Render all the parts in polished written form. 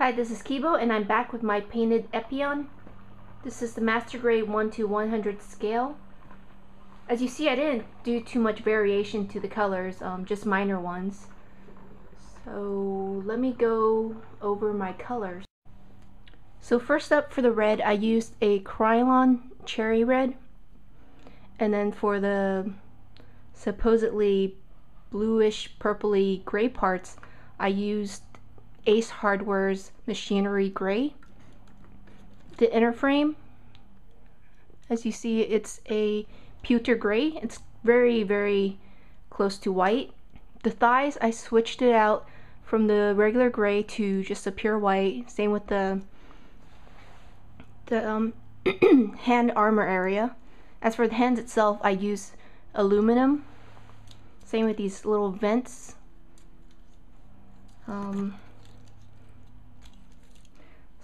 Hi, this is Kibo and I'm back with my painted Epyon. This is the Master Grade 1:100 scale. As you see, I didn't do too much variation to the colors, just minor ones. So let me go over my colors. So first up, for the red, I used a Krylon Cherry Red. And then for the supposedly bluish purpley gray parts, I used Ace Hardware's Machinery Gray. The inner frame, as you see, it's a pewter gray. It's very, very close to white. The thighs, I switched it out from the regular gray to just a pure white. Same with the hand armor area. As for the hands itself, I used aluminum. Same with these little vents.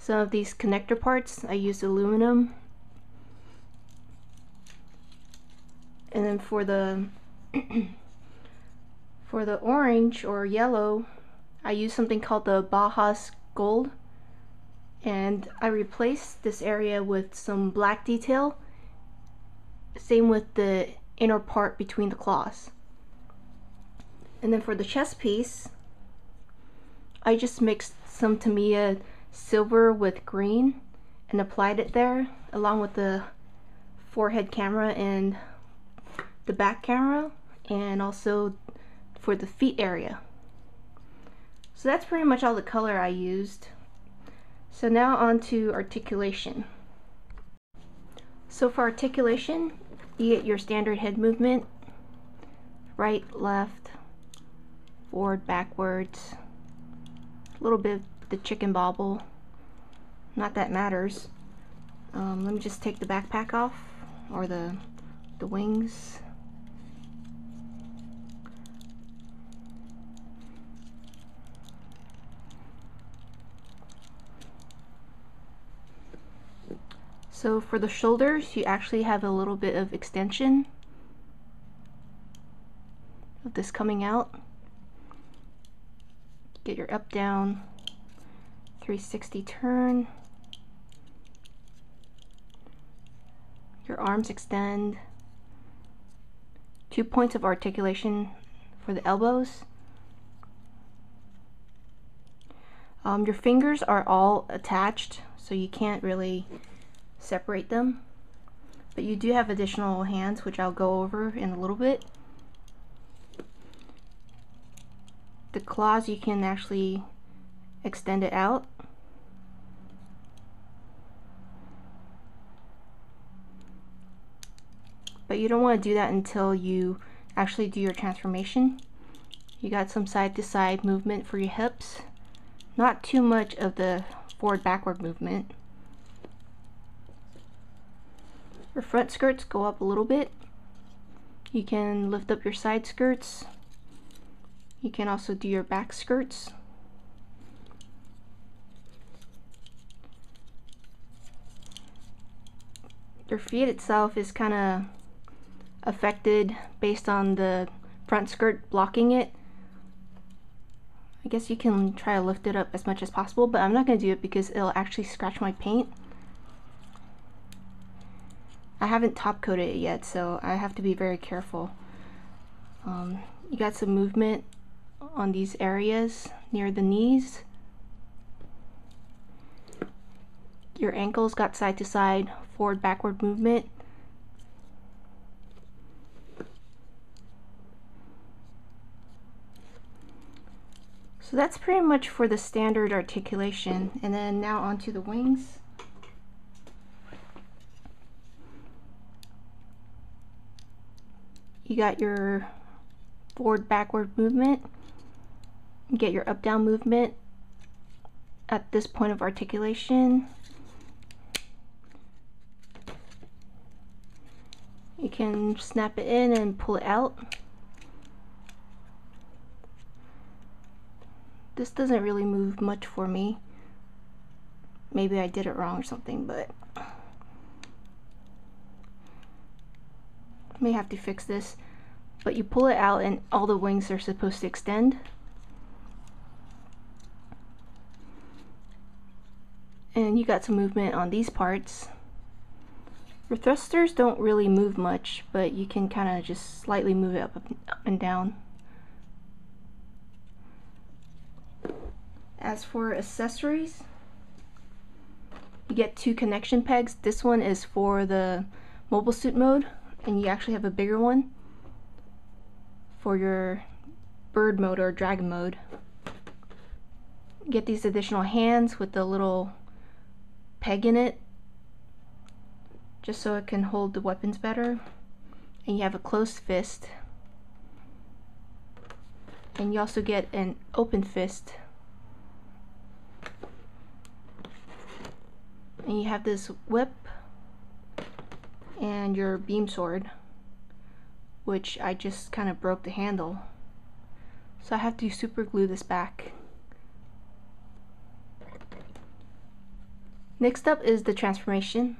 Some of these connector parts, I used aluminum. And then for the for the orange or yellow, I used something called the Bajas Gold. And I replaced this area with some black detail. Same with the inner part between the claws. And then for the chest piece, I just mixed some Tamiya silver with green and applied it there, along with the forehead camera and the back camera, and also for the feet area. So that's pretty much all the color I used. So now on to articulation. So for articulation, you get your standard head movement: right, left, forward, backwards, a little bit of the chicken bobble. Not that matters. Let me just take the backpack off, or the wings. So for the shoulders, you actually have a little bit of extension of this coming out. Get your up down 360 turn. Your arms extend. 2 points of articulation for the elbows. Your fingers are all attached, so you can't really separate them, but you do have additional hands, which I'll go over in a little bit. The claws, you can actually extend it out. But you don't want to do that until you actually do your transformation. You got some side to side movement for your hips. Not too much of the forward backward movement. Your front skirts go up a little bit. You can lift up your side skirts. You can also do your back skirts. Your feet itself is kind of affected based on the front skirt blocking it. I guess you can try to lift it up as much as possible, but I'm not going to do it because it'll actually scratch my paint. I haven't top coated it yet, so I have to be very careful. You got some movement on these areas near the knees. Your ankles got side to side, forward backward movement. So that's pretty much for the standard articulation. And then now onto the wings. You got your forward backward movement. You get your up down movement at this point of articulation. You can snap it in and pull it out. This doesn't really move much for me. Maybe I did it wrong or something, but may have to fix this. But you pull it out and all the wings are supposed to extend. And you got some movement on these parts. Your thrusters don't really move much, but you can kind of just slightly move it up and down. As for accessories, you get 2 connection pegs. This one is for the mobile suit mode, and you actually have a bigger one for your bird mode or dragon mode. You get these additional hands with the little peg in it, just so it can hold the weapons better. And you have a closed fist, and you also get an open fist. And you have this whip and your beam sword, which I just kind of broke the handle, so I have to super glue this back. Next up is the transformation.